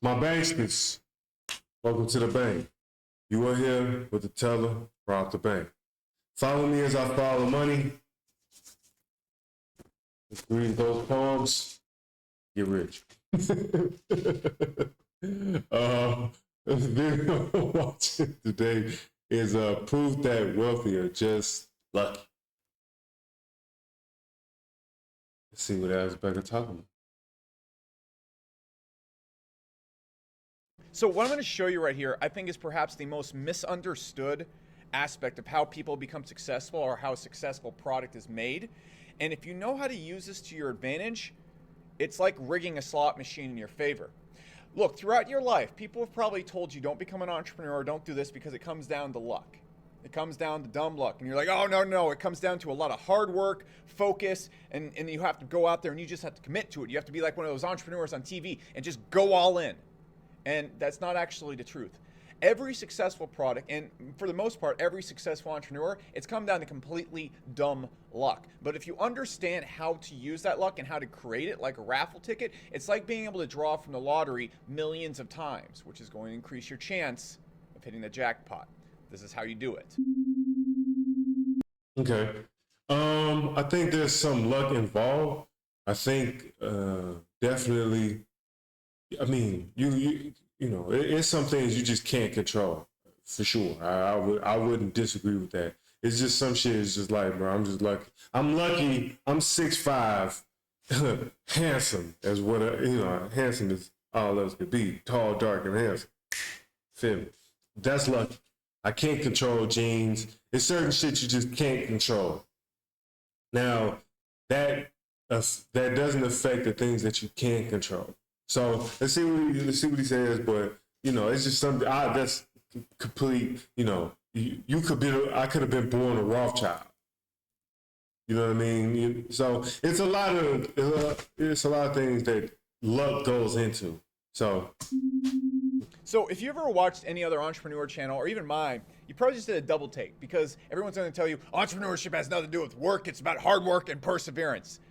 My banksters, welcome to the bank. You are here with the teller for the bank. Follow me as I follow money. Just read those palms. Get rich. The video I'm watching today is proof that wealthy are just lucky. Let's see what else Becker talking about. So what I'm going to show you right here, I think is perhaps the most misunderstood aspect of how people become successful or how a successful product is made. And if you know how to use this to your advantage, it's like rigging a slot machine in your favor. Look, throughout your life, people have probably told you don't become an entrepreneur, don't do this because it comes down to luck. It comes down to dumb luck. And you're like, oh, no. It comes down to a lot of hard work, focus, and you have to go out there and you just have to commit to it. You have to be like one of those entrepreneurs on TV and just go all in. And that's not actually the truth. Every successful product, and for the most part, every successful entrepreneur, it's come down to completely dumb luck. But if you understand how to use that luck and how to create it like a raffle ticket, it's like being able to draw from the lottery millions of times, which is going to increase your chance of hitting the jackpot. This is how you do it. Okay. I think there's some luck involved. I think definitely. I mean, you know, it's some things you just can't control for sure. I wouldn't disagree with that. It's just some shit. It's just like, bro, I'm just lucky. I'm lucky. I'm 6'5", handsome as what handsome as all else could be. Tall, dark, and handsome. Feel me? That's lucky. I can't control genes. It's certain shit you just can't control. Now that doesn't affect the things that you can control. So let's see what he says. But it's just something that's complete. You could be. I could have been born a Rothschild. You know what I mean? So it's a lot of things that luck goes into. So if you ever watched any other entrepreneur channel or even mine, you probably just did a double take because everyone's going to tell you entrepreneurship has nothing to do with work. It's about hard work and perseverance.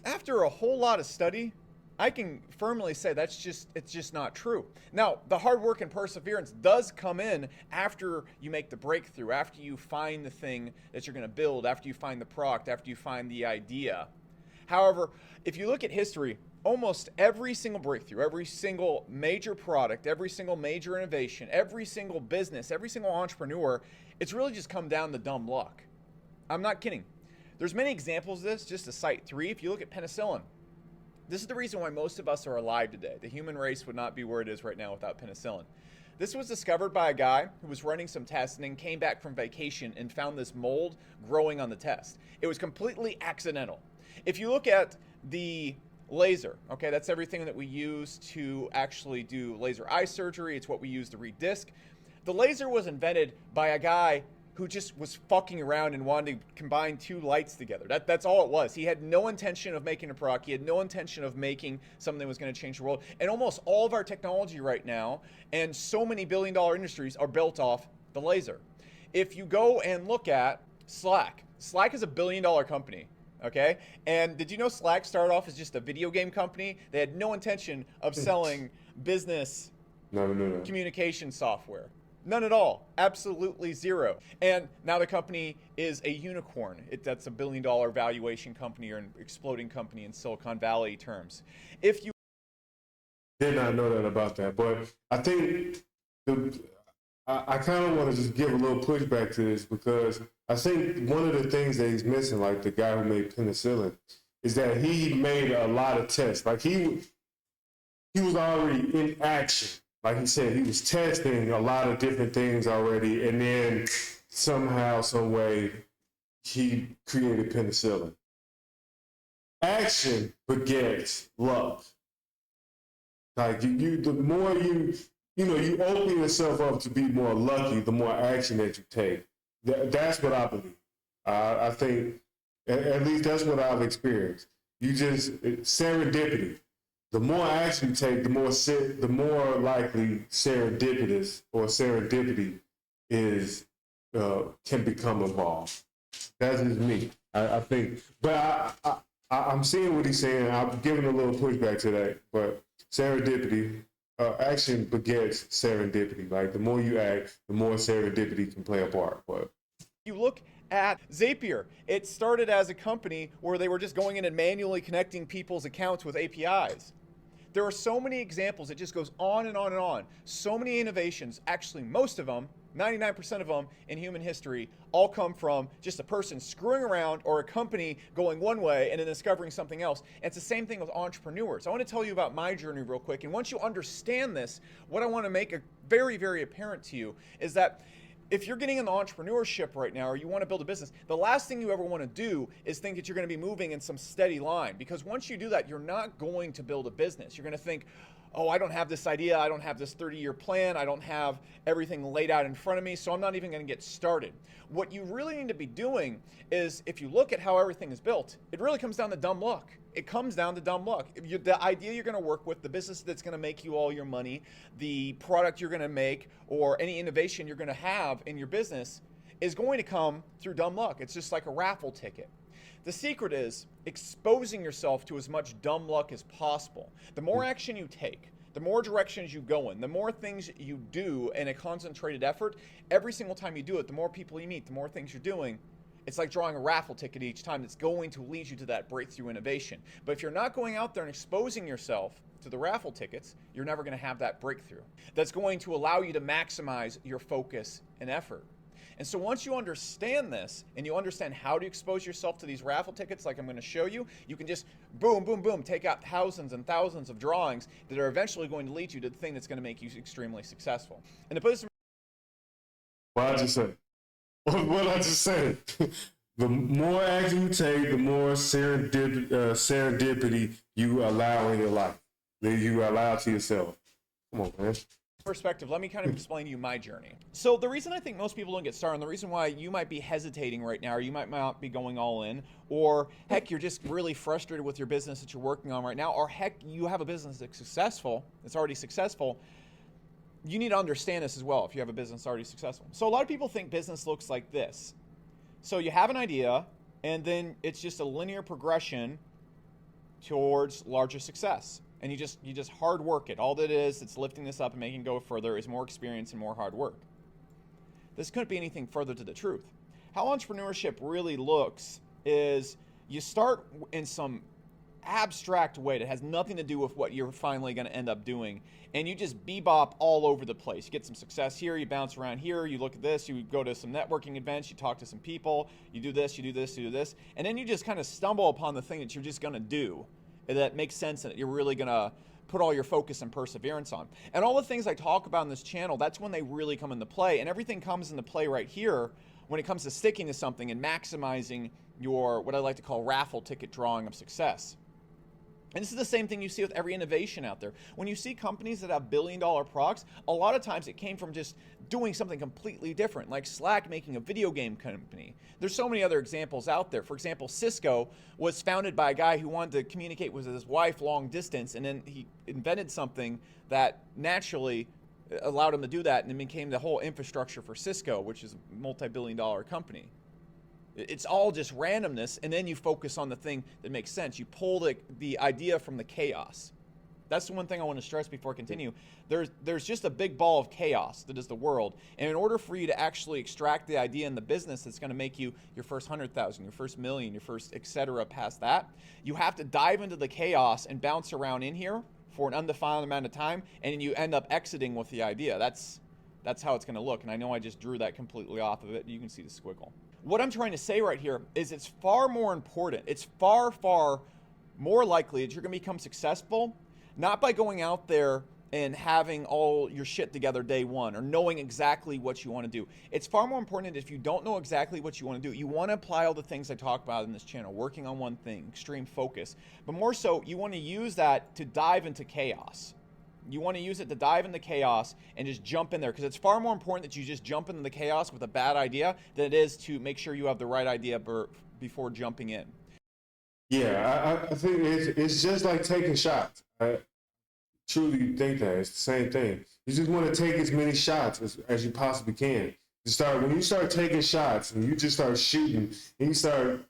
After a whole lot of study, I can firmly say it's just not true. Now, the hard work and perseverance does come in after you make the breakthrough, after you find the thing that you're going to build, after you find the product, after you find the idea. However, if you look at history, almost every single breakthrough, every single major product, every single major innovation, every single business, every single entrepreneur, it's really just come down to dumb luck. I'm not kidding. There's many examples of this, just to cite three. If you look at penicillin, this is the reason why most of us are alive today. The human race would not be where it is right now without penicillin. This was discovered by a guy who was running some tests and then came back from vacation and found this mold growing on the test. It was completely accidental. If you look at the laser, okay, that's everything that we use to actually do laser eye surgery. It's what we use to read disc. The laser was invented by a guy who just was fucking around and wanted to combine two lights together. That's all it was. He had no intention of making a product. He had no intention of making something that was going to change the world. And almost all of our technology right now and so many billion-dollar industries are built off the laser. If you go and look at Slack is a billion-dollar company. Okay? And did you know Slack started off as just a video game company? They had no intention of selling business communication software. None at all. Absolutely zero. And now the company is a unicorn. That's a billion-dollar valuation company or an exploding company in Silicon Valley terms. If you did not know that about that, but I think I kind of want to just give a little pushback to this because I think one of the things that he's missing, like the guy who made penicillin, is that he made a lot of tests. Like he was already in action. Like he said, he was testing a lot of different things already, and then somehow, some way, he created penicillin. Action begets luck. Like the more you open yourself up to be more lucky, the more action that you take. That's what I believe. I think, at least that's what I've experienced. Serendipity. The more action you take, the more likely serendipity is can become involved. That's just me. I think, but I'm seeing what he's saying. I'm giving a little pushback to that, but serendipity, action begets serendipity. Like the more you act, the more serendipity can play a part. But You look at Zapier. It started as a company where they were just going in and manually connecting people's accounts with APIs. There are so many examples. It just goes on and on and on. So many innovations, actually most of them, 99% of them in human history, all come from just a person screwing around or a company going one way and then discovering something else. And it's the same thing with entrepreneurs. I want to tell you about my journey real quick. And once you understand this, what I want to make very, very apparent to you is that if you're getting into entrepreneurship right now or you want to build a business, the last thing you ever want to do is think that you're going to be moving in some steady line, because once you do that, you're not going to build a business. You're going to think, oh, I don't have this idea, I don't have this 30-year plan, I don't have everything laid out in front of me, so I'm not even going to get started. What you really need to be doing is, if you look at how everything is built, it really comes down to dumb luck. It comes down to dumb luck. The idea you're going to work with, the business that's going to make you all your money, the product you're going to make, or any innovation you're going to have in your business is going to come through dumb luck. It's just like a raffle ticket. The secret is exposing yourself to as much dumb luck as possible. The more action you take, the more directions you go in, the more things you do in a concentrated effort, every single time you do it, the more people you meet, the more things you're doing. It's like drawing a raffle ticket each time that's going to lead you to that breakthrough innovation. But if you're not going out there and exposing yourself to the raffle tickets, you're never going to have that breakthrough that's going to allow you to maximize your focus and effort. And so once you understand this and you understand how to expose yourself to these raffle tickets like I'm going to show you, you can just boom, boom, boom, take out thousands and thousands of drawings that are eventually going to lead you to the thing that's going to make you extremely successful. And to put this in what I just said, what I just said, the more action you take, the more serendipity you allow in your life, that you allow to yourself. Come on, man. perspective, let me kind of explain to you my journey. So the reason I think most people don't get started, and the reason why you might be hesitating right now, or you might not be going all in, or heck, you're just really frustrated with your business that you're working on right now, or heck, you have a business that's successful, it's already successful, you need to understand this as well if you have a business that's already successful. So a lot of people think business looks like this. So you have an idea, and then it's just a linear progression towards larger success. And you just hard work it. All that is, it's lifting this up and making it go further is more experience and more hard work. This couldn't be anything further to the truth. How entrepreneurship really looks is you start in some abstract way that has nothing to do with what you're finally going to end up doing, and you just bebop all over the place. You get some success here, you bounce around here, you look at this, you go to some networking events, you talk to some people, you do this, you do this, you do this, and then you just kind of stumble upon the thing that you're just going to do that makes sense and that you're really going to put all your focus and perseverance on. And all the things I talk about in this channel, that's when they really come into play. And everything comes into play right here when it comes to sticking to something and maximizing your, what I like to call, raffle ticket drawing of success. And this is the same thing you see with every innovation out there. When you see companies that have billion-dollar products, a lot of times it came from just doing something completely different, like Slack making a video game company. There's so many other examples out there. For example, Cisco was founded by a guy who wanted to communicate with his wife long distance, and then he invented something that naturally allowed him to do that, and it became the whole infrastructure for Cisco, which is a multi-billion-dollar company. It's all just randomness, and then you focus on the thing that makes sense. You pull the idea from the chaos. That's the one thing I want to stress before I continue. There's just a big ball of chaos that is the world, and in order for you to actually extract the idea in the business that's going to make you your first 100,000, your first million, your first etc. past that, you have to dive into the chaos and bounce around in here for an undefined amount of time, and then you end up exiting with the idea. That's how it's going to look, and I know I just drew that completely off of it. You can see the squiggle. What I'm trying to say right here is it's far more important. It's far, far more likely that you're going to become successful, not by going out there and having all your shit together day one or knowing exactly what you want to do. It's far more important that if you don't know exactly what you want to do, you want to apply all the things I talk about in this channel, working on one thing, extreme focus. But more so, you want to use that to dive into chaos. You want to use it to dive into chaos and just jump in there, because it's far more important that you just jump into the chaos with a bad idea than it is to make sure you have the right idea before jumping in. Yeah, I think it's just like taking shots. I truly think that it's the same thing. You just want to take as many shots as you possibly can. When you start taking shots and you just start shooting and you start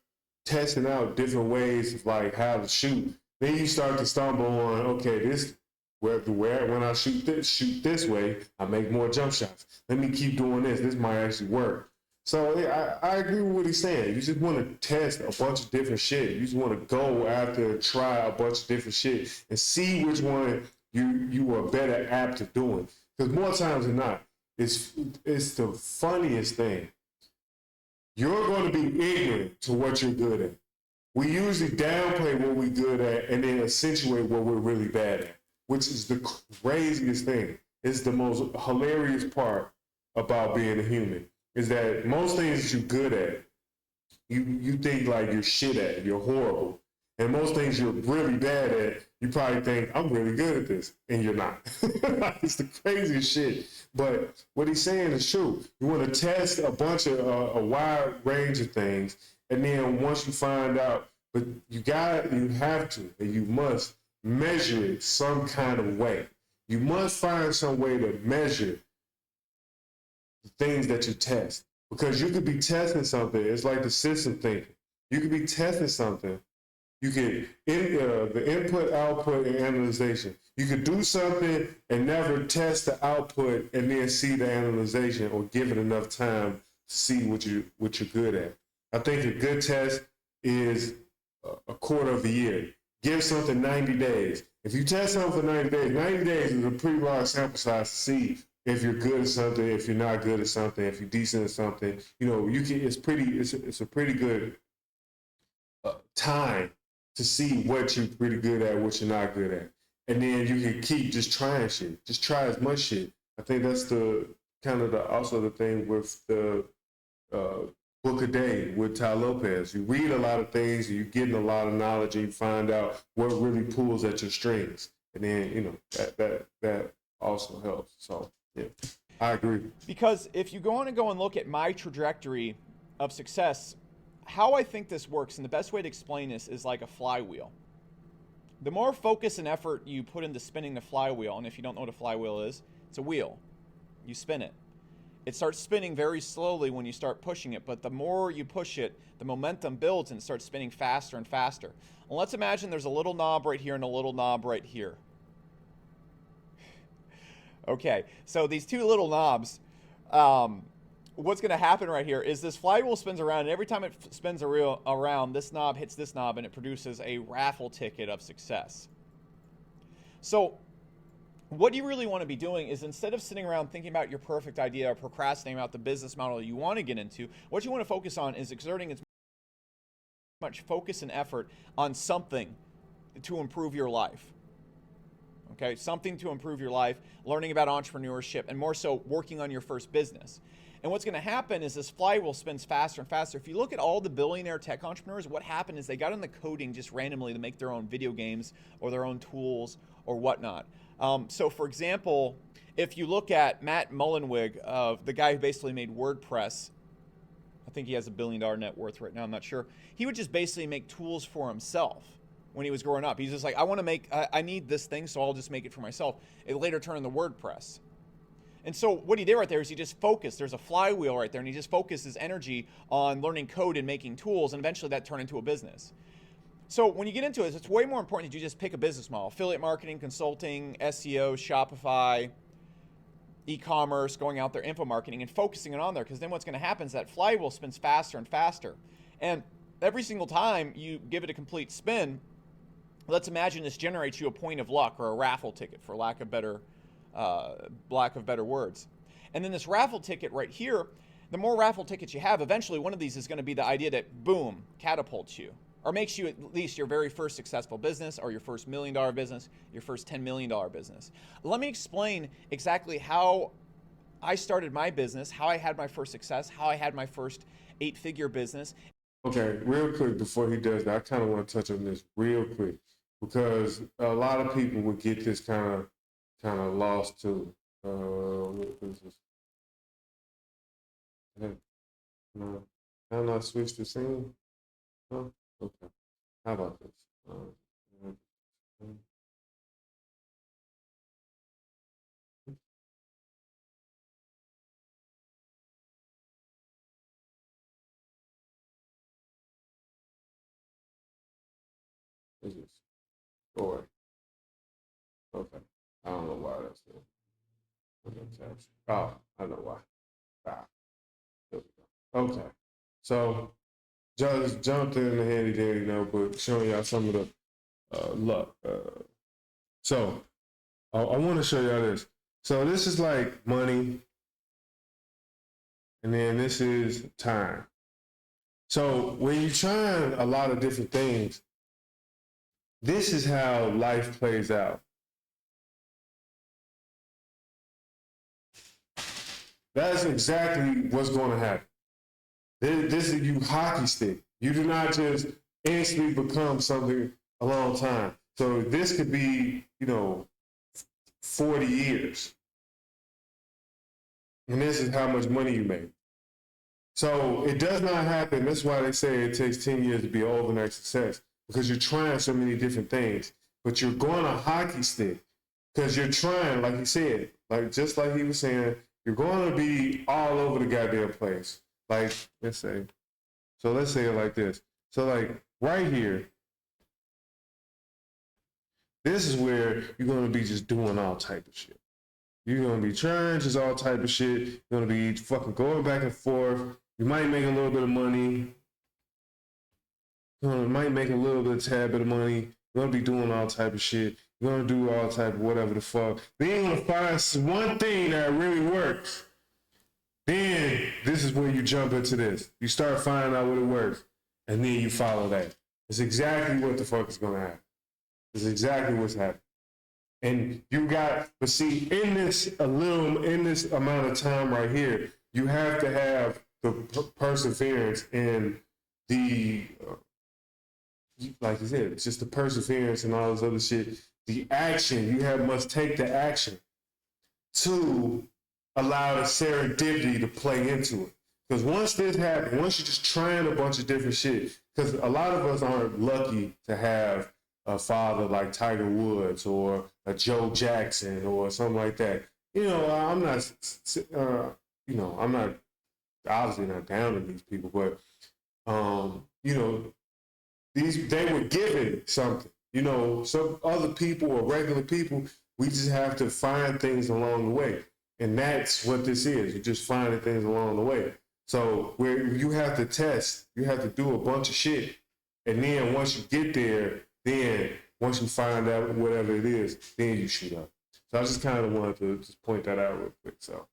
testing out different ways of like how to shoot. Then you start to stumble on, okay, this where when I shoot this way, I make more jump shots. Let me keep doing this. This might actually work. So yeah, I agree with what he's saying. You just want to test a bunch of different shit. You just want to go after, try a bunch of different shit, and see which one you are better apt to doing. Because more times than not, it's the funniest thing. You're going to be ignorant to what you're good at. We usually downplay what we're good at and then accentuate what we're really bad at, which is the craziest thing. It's the most hilarious part about being a human, is that most things that you're good at, you think like you're shit at, you're horrible. And most things you're really bad at, you probably think, I'm really good at this, and you're not. It's the craziest shit. But what he's saying is true. You want to test a bunch of, a wide range of things, and then once you find out, but you have to, and you must measure it some kind of way. You must find some way to measure the things that you test. Because you could be testing something, it's like the system thinking. You could be testing something. You could, the input, output, and analyzation. You could do something and never test the output and then see the analyzation, or give it enough time to see what you're good at. I think a good test is a quarter of a year. Give something 90 days. If you test something for 90 days is a pretty large sample size to see if you're good at something, if you're not good at something, if you're decent at something. You know, you can. It's a pretty good time to see what you're pretty good at, what you're not good at. And then you can keep just trying shit. Just try as much shit. I think that's the kind of also the thing with the book a day with Ty Lopez. You read a lot of things, you're getting a lot of knowledge, and you find out what really pulls at your strings. And then, you know, that also helps. So yeah, I agree. Because if you go and look at my trajectory of success, how I think this works, and the best way to explain this is like a flywheel. The more focus and effort you put into spinning the flywheel, and if you don't know what a flywheel is, it's a wheel. You spin it. It starts spinning very slowly when you start pushing it, but the more you push it, the momentum builds and it starts spinning faster and faster. And let's imagine there's a little knob right here and a little knob right here. Okay, so these two little knobs, what's going to happen right here is this flywheel spins around, and every time it spins around, this knob hits this knob, and it produces a raffle ticket of success. So what you really want to be doing is, instead of sitting around thinking about your perfect idea or procrastinating about the business model you want to get into, what you want to focus on is exerting as much focus and effort on something to improve your life. Okay, something to improve your life, learning about entrepreneurship, and more so working on your first business. And what's going to happen is this flywheel spins faster and faster. If you look at all the billionaire tech entrepreneurs, what happened is they got into coding just randomly to make their own video games or their own tools or whatnot. So for example, if you look at Matt Mullenweg, the guy who basically made WordPress, I think he has $1 billion net worth right now, I'm not sure. He would just basically make tools for himself when he was growing up. He's just like, I need this thing, so I'll just make it for myself. It later turned into WordPress. And so what he did right there is he just focused. There's a flywheel right there, and he just focused his energy on learning code and making tools, and eventually that turned into a business. So when you get into it, it's way more important that you just pick a business model. Affiliate marketing, consulting, SEO, Shopify, e-commerce, going out there, info marketing, and focusing it on there, because then what's going to happen is that flywheel spins faster and faster. And every single time you give it a complete spin, let's imagine this generates you a point of luck or a raffle ticket, for lack of better words. And then this raffle ticket right here, the more raffle tickets you have, eventually one of these is going to be the idea that, boom, catapults you, or makes you at least your very first successful business, or your first $1 million business, your first $10 million business. Let me explain exactly how I started my business, how I had my first success, how I had my first 8-figure business. Okay, real quick before he does that, I kind of want to touch on this real quick, because a lot of people would get this kind of lost too. What is this? No, can I not switch the scene? No? Okay. How about this? Boy. Okay. I don't know why that's there. Oh, I know why. Ah, there we go. Okay. So just jumped in the handy dandy notebook, showing y'all some of the luck. So I want to show y'all this. So this is like money, and then this is time. So when you're trying a lot of different things, this is how life plays out. That's exactly what's going to happen. This is you hockey stick. You do not just instantly become something a long time. So this could be, 40 years. And this is how much money you make. So it does not happen. That's why they say it takes 10 years to be an overnight success, because you're trying so many different things. But you're going a hockey stick because you're trying, like he said, like just like he was saying, you're going to be all over the goddamn place. Like, let's say it like this. So like right here, this is where you're going to be just doing all type of shit. You're going to be trying just all type of shit. You're going to be fucking going back and forth. You might make a little bit of money. You might make a little bit of tad bit of money. You're going to be doing all type of shit. You're going to do all type of whatever the fuck. Then you're going to find one thing that really works. Then this is where you jump into this. You start finding out what it works. And then you follow that. It's exactly what the fuck is going to happen. It's exactly what's happening. And but see, in this amount of time right here, you have to have the perseverance and the, like you said, it's just the perseverance and all this other shit. The action, must take the action to allow the serendipity to play into it. Because once this happens, once you're just trying a bunch of different shit, because a lot of us aren't lucky to have a father like Tiger Woods or a Joe Jackson or something like that. I'm not, I'm not obviously not down on these people, but they were given something. Some other people or regular people, we just have to find things along the way, and that's what this is. You're just finding things along the way. So where you have to test, you have to do a bunch of shit, and then once you get there. Then, once you find out whatever it is, then you shoot up. So I just kind of wanted to just point that out real quick. So.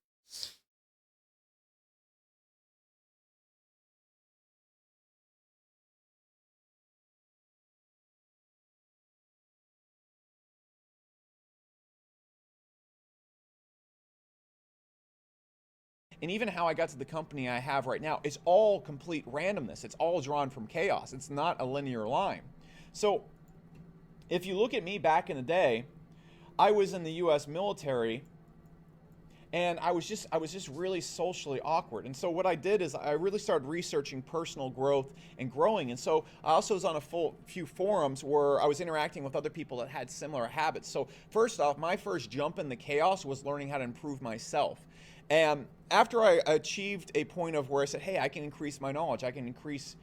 And even how I got to the company I have right now, it's all complete randomness. It's all drawn from chaos. It's not a linear line. So if you look at me back in the day, I was in the US military, and I was just really socially awkward. And so what I did is I really started researching personal growth and growing. And so I also was on a few forums where I was interacting with other people that had similar habits. So first off, my first jump in the chaos was learning how to improve myself. And after I achieved a point of where I said, hey, I can increase my knowledge, I can increase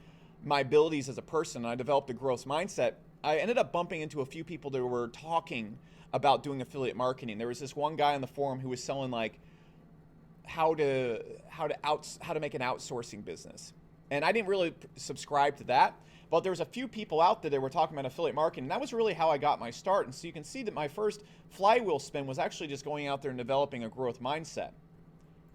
my abilities as a person, and I developed a growth mindset, I ended up bumping into a few people that were talking about doing affiliate marketing. There was this one guy on the forum who was selling like how to make an outsourcing business. And I didn't really subscribe to that, but there was a few people out there that were talking about affiliate marketing, and that was really how I got my start. And so you can see that my first flywheel spin was actually just going out there and developing a growth mindset.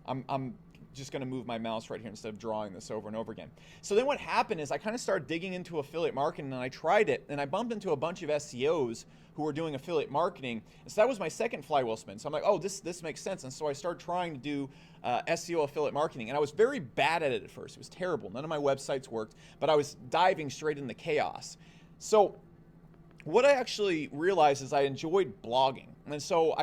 I'm just going to move my mouse right here instead of drawing this over and over again. So then what happened is I kind of started digging into affiliate marketing, and I tried it, and I bumped into a bunch of SEOs who were doing affiliate marketing. And so that was my second flywheel spin. So I'm like, oh, this makes sense. And so I started trying to do SEO affiliate marketing, and I was very bad at it at first. It was terrible. None of my websites worked, but I was diving straight into chaos. So what I actually realized is I enjoyed blogging. And so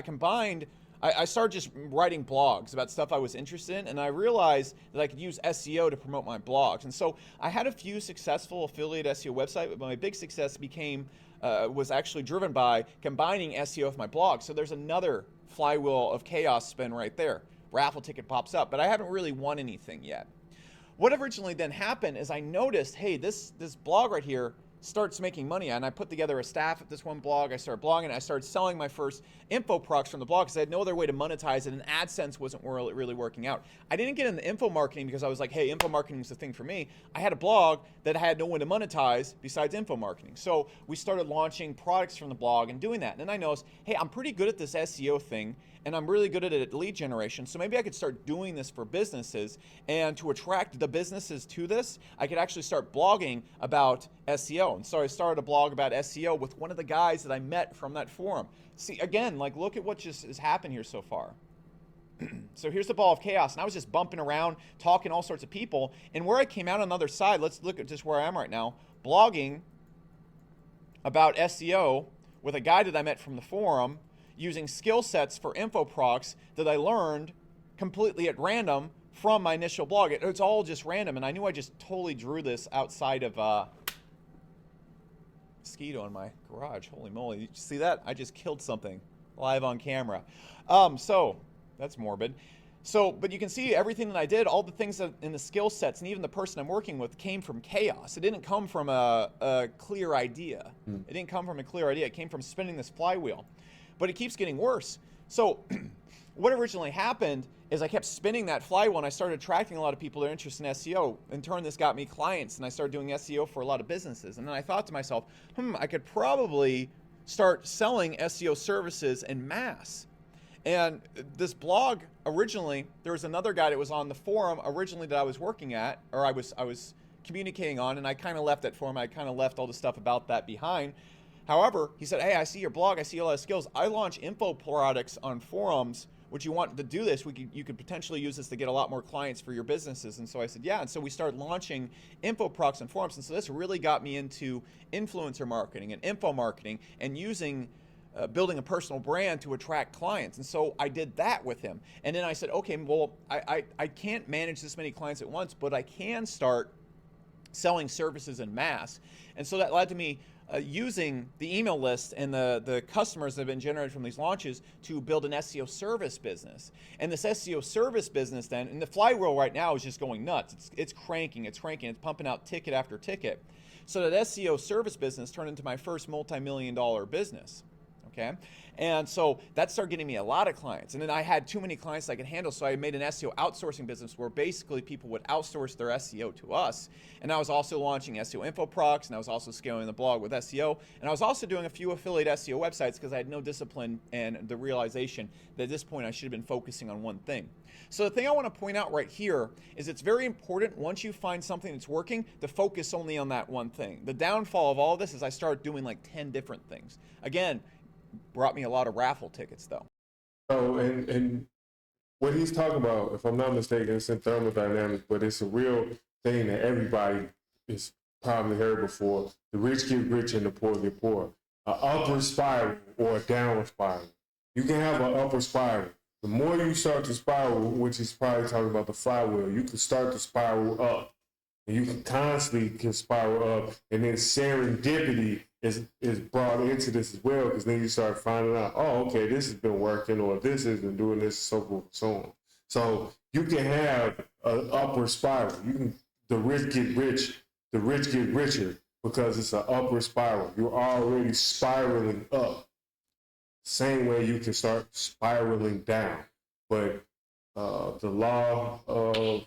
I started just writing blogs about stuff I was interested in, and I realized that I could use SEO to promote my blogs. And so I had a few successful affiliate SEO websites, but my big success was actually driven by combining SEO with my blog. So there's another flywheel of chaos spin right there. Raffle ticket pops up, but I haven't really won anything yet. What originally then happened is I noticed, hey, this blog right here, starts making money. And I put together a staff at this one blog. I started blogging. I started selling my first info products from the blog because I had no other way to monetize it, and AdSense wasn't really working out. I didn't get into info marketing because I was like, hey, info marketing is the thing for me. I had a blog that had no way to monetize besides info marketing. So we started launching products from the blog and doing that. And then I noticed, hey, I'm pretty good at this SEO thing, and I'm really good at it at lead generation. So maybe I could start doing this for businesses, and to attract the businesses to this, I could actually start blogging about SEO. And so I started a blog about SEO with one of the guys that I met from that forum. See, again, like, look at what just has happened here so far. So here's the ball of chaos, and I was just bumping around, talking to all sorts of people, and where I came out on the other side, let's look at just where I am right now, blogging about SEO with a guy that I met from the forum, using skill sets for info products that I learned completely at random from my initial blog. It's all just random, and I knew I just totally drew this outside of mosquito in my garage. Holy moly, did you see that? I just killed something live on camera. So that's morbid. So, but you can see everything that I did, all the things that in the skill sets, and even the person I'm working with, came from chaos. It didn't come from a clear idea. It didn't come from a clear idea. It came from spinning this flywheel. But it keeps getting worse. So what originally happened is I kept spinning that flywheel, and I started attracting a lot of people that are interested in SEO. In turn, this got me clients, and I started doing SEO for a lot of businesses. And then I thought to myself, I could probably start selling SEO services en masse. And this blog, originally, there was another guy that was on the forum originally that I was working at, or I was communicating on, and I kind of left that forum. I kind of left all the stuff about that behind. However, he said, hey, I see your blog. I see a lot of skills. I launch info products on forums. Would you want to do this? You could potentially use this to get a lot more clients for your businesses. And so I said, yeah. And so we started launching info products on forums. And so this really got me into influencer marketing and info marketing and using building a personal brand to attract clients. And so I did that with him. And then I said, okay, well, I can't manage this many clients at once, but I can start selling services en masse. And so that led to me using the email list and the customers that have been generated from these launches to build an SEO service business. And this SEO service business then, and the flywheel right now is just going nuts. It's cranking, it's pumping out ticket after ticket. So that SEO service business turned into my first multi-million-dollar business. Okay, and so that started getting me a lot of clients, and then I had too many clients I could handle, so I made an SEO outsourcing business where basically people would outsource their SEO to us. And I was also launching SEO info products, and I was also scaling the blog with SEO, and I was also doing a few affiliate SEO websites because I had no discipline and the realization that at this point I should have been focusing on one thing. So the thing I want to point out right here is it's very important once you find something that's working to focus only on that one thing. The downfall of all of this is I started doing like 10 different things. Again, brought me a lot of raffle tickets though. So, and what he's talking about, if I'm not mistaken, it's in thermodynamics, but it's a real thing that everybody has probably heard before. The rich get rich and the poor get poor. An upward spiral or a downward spiral. You can have an upward spiral. The more you start to spiral, which is probably talking about the flywheel, you can start to spiral up. And you can constantly spiral up, and then serendipity is brought into this as well, because then you start finding out, oh, okay, this has been working, or this isn't doing this, so forth and so on. So you can have an upward spiral. The rich get rich, the rich get richer, because it's an upward spiral. You're already spiraling up. Same way you can start spiraling down. But the law of,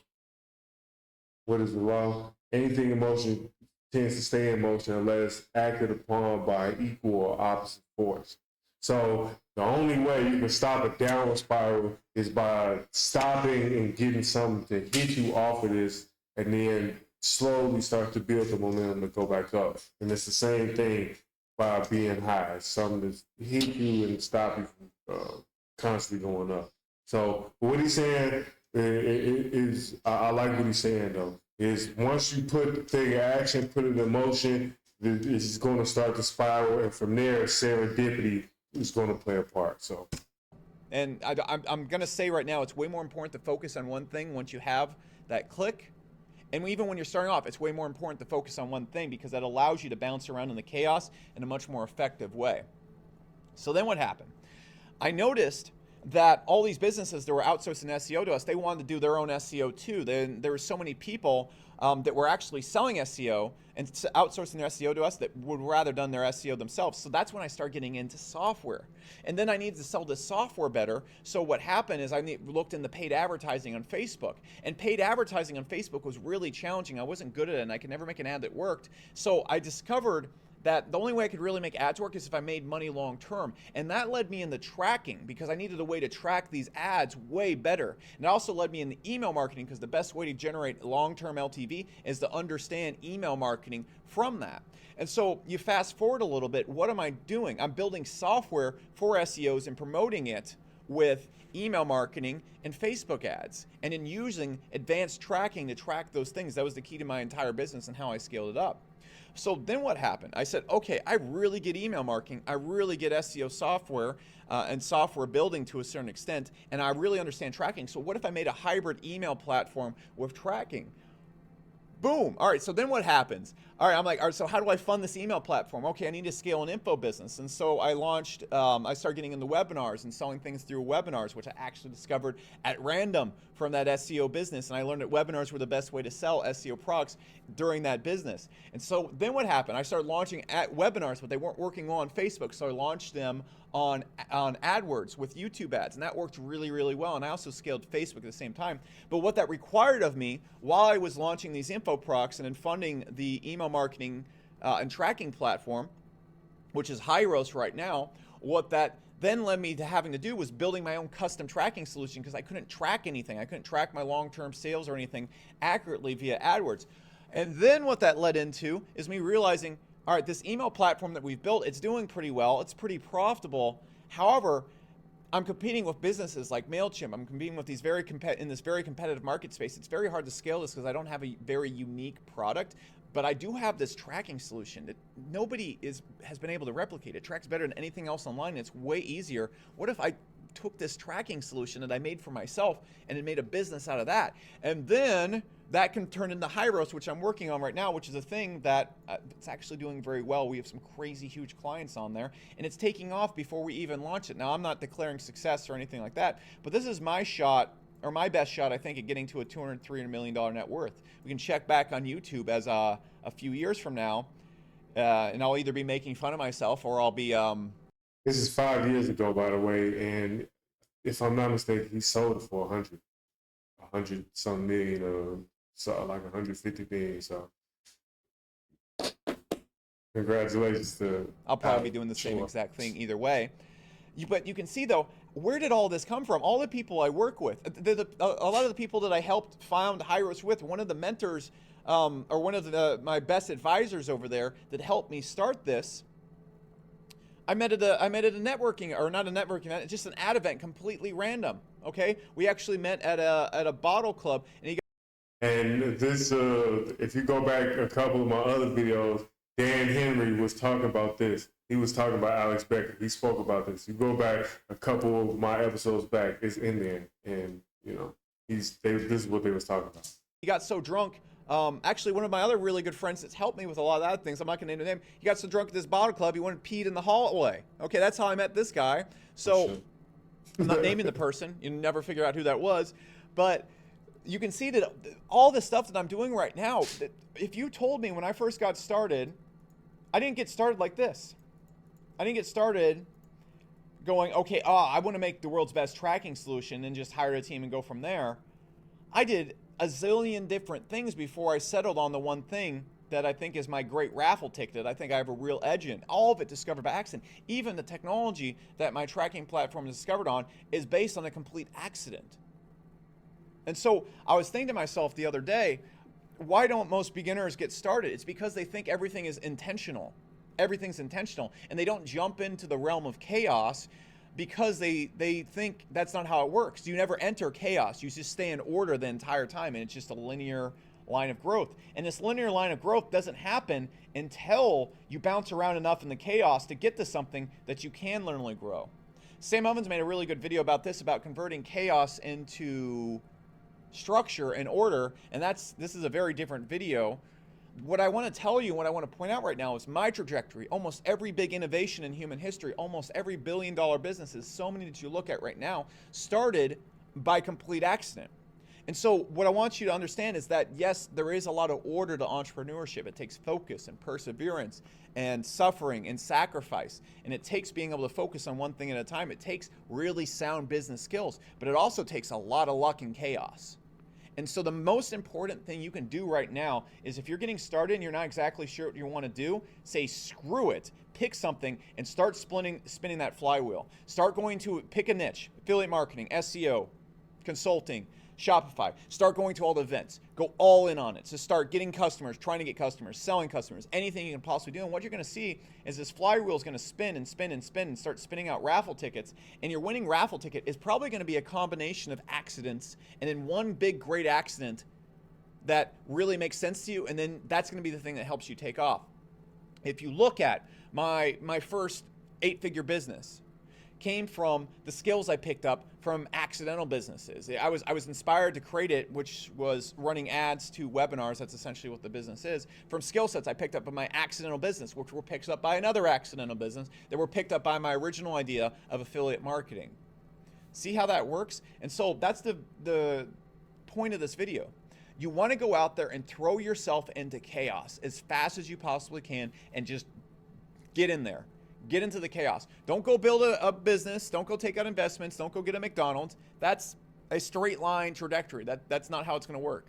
what is the law? Anything in motion tends to stay in motion unless acted upon by equal or opposite force. So the only way you can stop a downward spiral is by stopping and getting something to hit you off of this, and then slowly start to build the momentum to go back up. And it's the same thing by being high. It's something to hit you and stop you from constantly going up. So what he's saying is, I like what he's saying though, is once you put the thing in action, put it in motion, it's going to start to spiral, and from there, serendipity is going to play a part. So, and I'm going to say right now, it's way more important to focus on one thing once you have that click. And even when you're starting off, it's way more important to focus on one thing, because that allows you to bounce around in the chaos in a much more effective way. So then what happened? I noticed that all these businesses that were outsourcing SEO to us, they wanted to do their own SEO too. Then there were so many people that were actually selling SEO and outsourcing their SEO to us that would rather done their SEO themselves. So that's when I started getting into software. And then I needed to sell this software better. So what happened is I looked into paid advertising on Facebook. And paid advertising on Facebook was really challenging. I wasn't good at it, and I could never make an ad that worked. So I discovered that the only way I could really make ads work is if I made money long term. And that led me into tracking, because I needed a way to track these ads way better. And it also led me into email marketing, because the best way to generate long-term LTV is to understand email marketing from that. And so you fast forward a little bit, what am I doing? I'm building software for SEOs and promoting it with email marketing and Facebook ads, and in using advanced tracking to track those things. That was the key to my entire business and how I scaled it up. So then what happened? I said, okay, I really get email marketing. I really get SEO software and software building to a certain extent, and I really understand tracking. So what if I made a hybrid email platform with tracking? Boom. All right, so then what happens? All right, I'm like, all right, so how do I fund this email platform? Okay, I need to scale an info business. And so I launched, I started getting into webinars and selling things through webinars, which I actually discovered at random from that SEO business. And I learned that webinars were the best way to sell SEO products during that business. And so then what happened? I started launching at webinars, but they weren't working on Facebook. So I launched them on AdWords with YouTube ads, and that worked really, really well. And I also scaled Facebook at the same time. But what that required of me while I was launching these info products and then funding the email marketing and tracking platform, which is Hyros right now, what that then led me to having to do was building my own custom tracking solution, because I couldn't track anything. I couldn't track my long-term sales or anything accurately via AdWords. And then what that led into is me realizing, all right, this email platform that we've built, it's doing pretty well. It's pretty profitable. However, I'm competing with businesses like MailChimp. I'm competing with these in this very competitive market space. It's very hard to scale this because I don't have a very unique product, but I do have this tracking solution that nobody has been able to replicate. It tracks better than anything else online, and it's way easier. What if I took this tracking solution that I made for myself and it made a business out of that? And then that can turn into Hyros, which I'm working on right now, which is a thing that it's actually doing very well. We have some crazy huge clients on there, and it's taking off before we even launch it. Now, I'm not declaring success or anything like that, but this is my shot, or my best shot, I think, at getting to a $200, $300 million net worth. We can check back on YouTube as a few years from now, and I'll either be making fun of myself or I'll be... This is 5 years ago, by the way, and if I'm not mistaken, he sold it for 100 some million, or so like 150 million. So congratulations to... I'll probably be doing the same exact thing either way. But you can see, though, where did all this come from? All the people I work with, a lot of the people that I helped found Hyros with, one of the mentors or one of my best advisors over there that helped me start this, I met at a networking, or not a networking event, just an ad event, completely random. Okay, we actually met at a bottle club, and this, if you go back a couple of my other videos, Dan Henry was talking about this. He was talking about Alex Becker. He spoke about this. You go back a couple of my episodes back, it's in there, and you know, this is what they was talking about. He got so drunk. Actually, one of my other really good friends that's helped me with a lot of other things, I'm not going to name the name, he got so drunk at this bottle club, he went and peed in the hallway. Okay, that's how I met this guy. So, I'm not naming the person. You never figure out who that was. But you can see that all the stuff that I'm doing right now, that if you told me when I first got started, I didn't get started like this. I didn't get started going, okay, I want to make the world's best tracking solution and just hire a team and go from there. I did a zillion different things before I settled on the one thing that I think is my great raffle ticket. I think I have a real edge in. All of it discovered by accident. Even the technology that my tracking platform is discovered on is based on a complete accident. And so I was thinking to myself the other day, why don't most beginners get started? It's because they think everything is intentional. Everything's intentional. And they don't jump into the realm of chaos because they think that's not how it works. You never enter chaos. You just stay in order the entire time, and it's just a linear line of growth. And this linear line of growth doesn't happen until you bounce around enough in the chaos to get to something that you can literally grow. Sam Ovens made a really good video about this, about converting chaos into structure and order, and this is a very different video. What I want to tell you, what I want to point out right now is my trajectory. Almost every big innovation in human history, almost every billion-dollar businesses, so many that you look at right now, started by complete accident. And so what I want you to understand is that, yes, there is a lot of order to entrepreneurship. It takes focus and perseverance and suffering and sacrifice. And it takes being able to focus on one thing at a time. It takes really sound business skills, but it also takes a lot of luck and chaos. And so the most important thing you can do right now is, if you're getting started and you're not exactly sure what you want to do, say screw it, pick something and start spinning that flywheel. Start going to pick a niche: affiliate marketing, SEO, consulting, Shopify. Start going to all the events. Go all in on it. So start getting customers, trying to get customers, selling customers, anything you can possibly do. And what you're going to see is this flywheel is going to spin and spin and spin and start spinning out raffle tickets. And your winning raffle ticket is probably going to be a combination of accidents, and then one big great accident that really makes sense to you. And then that's going to be the thing that helps you take off. If you look at my first 8-figure business, came from the skills I picked up from accidental businesses. I was inspired to create it, which was running ads to webinars. That's essentially what the business is. From skill sets I picked up in my accidental business, which were picked up by another accidental business that were picked up by my original idea of affiliate marketing. See how that works? And so that's the point of this video. You want to go out there and throw yourself into chaos as fast as you possibly can and just get in there. Get into the chaos. Don't go build a business. Don't go take out investments. Don't go get a McDonald's. That's a straight line trajectory. That's not how it's going to work.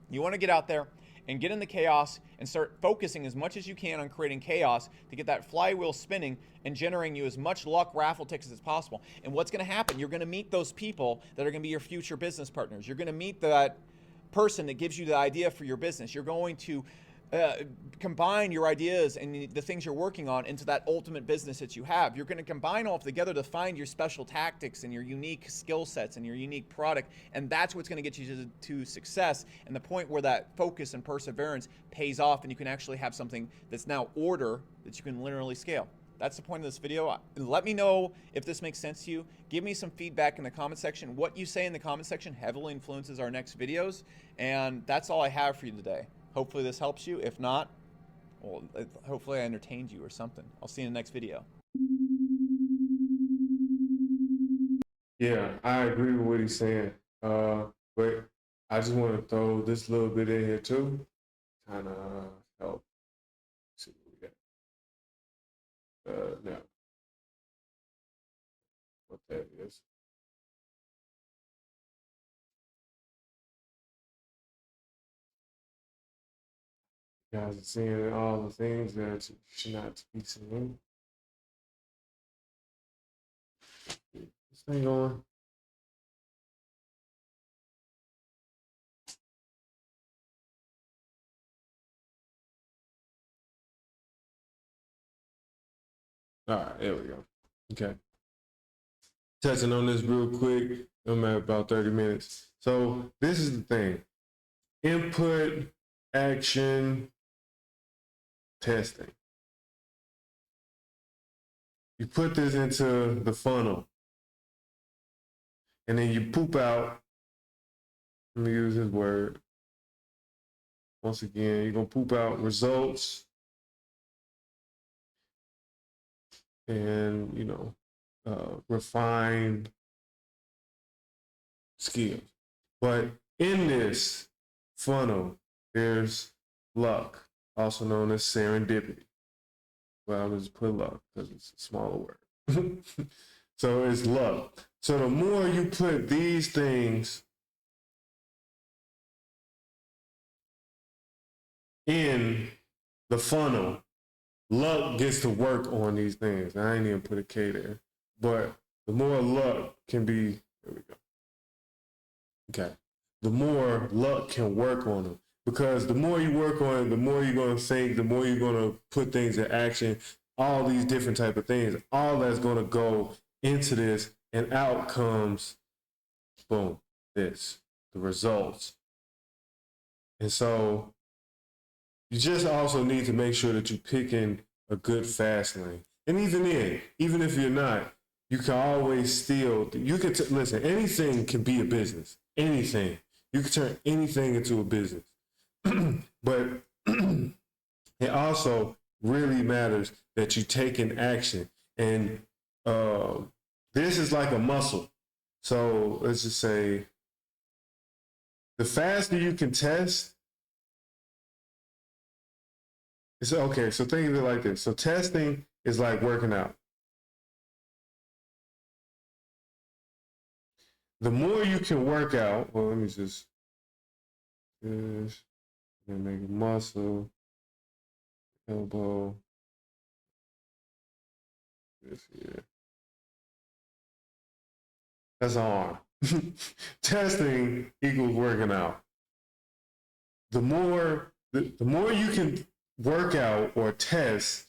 You want to get out there and get in the chaos and start focusing as much as you can on creating chaos to get that flywheel spinning and generating you as much luck raffle tickets as possible. And what's going to happen? You're going to meet those people that are going to be your future business partners. You're going to meet that person that gives you the idea for your business. You're going to combine your ideas and the things you're working on into that ultimate business that you have. You're going to combine all together to find your special tactics and your unique skill sets and your unique product, and that's what's going to get you to success, and the point where that focus and perseverance pays off and you can actually have something that's now order that you can literally scale. That's the point of this video. Let me know if this makes sense to you. Give me some feedback in the comment section. What you say in the comment section heavily influences our next videos, and that's all I have for you today. Hopefully this helps you. If not, well, hopefully I entertained you or something. I'll see you in the next video. Yeah, I agree with what he's saying. But I just want to throw this little bit in here too, kind of help. Let's see what we got. Now, what that is. You guys are seeing all the things that you should not be seeing. This thing on. All right, there we go. Okay. Touching on this real quick, I'm at about 30 minutes. So this is the thing. Input, action, testing. You put this into the funnel, and then you poop out. Let me use this word. Once again, you're going to poop out results and, refined skills. But in this funnel, there's luck, also known as serendipity. Well, I'm just put luck because it's a smaller word. So it's luck. So the more you put these things in the funnel, luck gets to work on these things. I ain't even put a K there. But the more luck can be, there we go. Okay. The more luck can work on them. Because the more you work on it, the more you're going to think, the more you're going to put things in action, all these different type of things. All that's going to go into this, and out comes, boom, this, the results. And so you just also need to make sure that you're picking a good fast lane. And even if you're not, you can always still, listen, anything can be a business. Anything. You can turn anything into a business. But it also really matters that you take an action. And this is like a muscle. So let's just say The faster you can test, it's okay. So think of it like this. So testing is like working out. The more you can work out, well, let me just this and make a muscle, elbow, this here. That's an arm. Testing equals working out. The more you can work out or test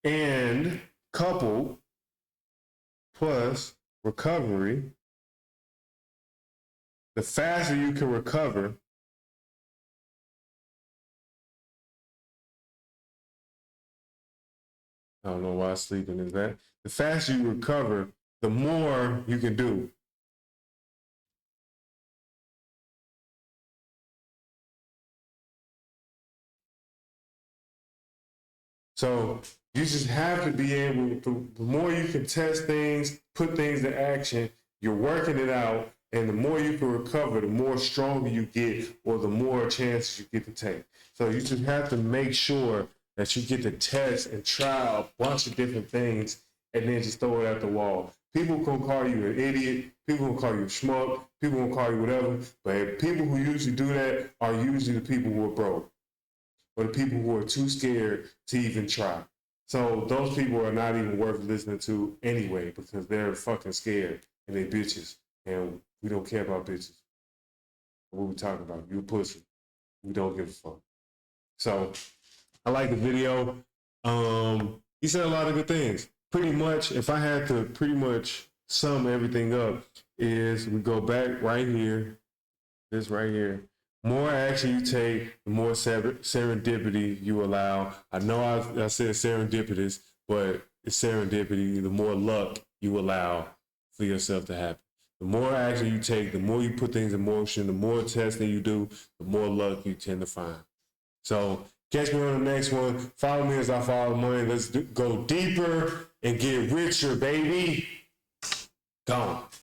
and couple plus recovery, the faster you can recover. I don't know why sleeping is that. The faster you recover, the more you can do. So you just have to be able to, the more you can test things, put things in action, you're working it out, and the more you can recover, the more stronger you get, or the more chances you get to take. So you just have to make sure that you get to test and try a bunch of different things and then just throw it at the wall. People gonna call you an idiot, people gonna call you a schmuck, people gonna call you whatever, but people who usually do that are usually the people who are broke, or the people who are too scared to even try. So those people are not even worth listening to anyway, because they're fucking scared and they bitches, and we don't care about bitches. What we talking about? You a pussy. We don't give a fuck. So I like the video. He said a lot of good things. Pretty much, if I had to pretty much sum everything up, is we go back right here, this right here. More action you take, the more serendipity you allow. I know I said serendipitous, but it's serendipity. The more luck you allow for yourself to happen. The more action you take, the more you put things in motion, the more testing you do, the more luck you tend to find. So catch me on the next one. Follow me as I follow money. Let's go deeper and get richer, baby. Gone.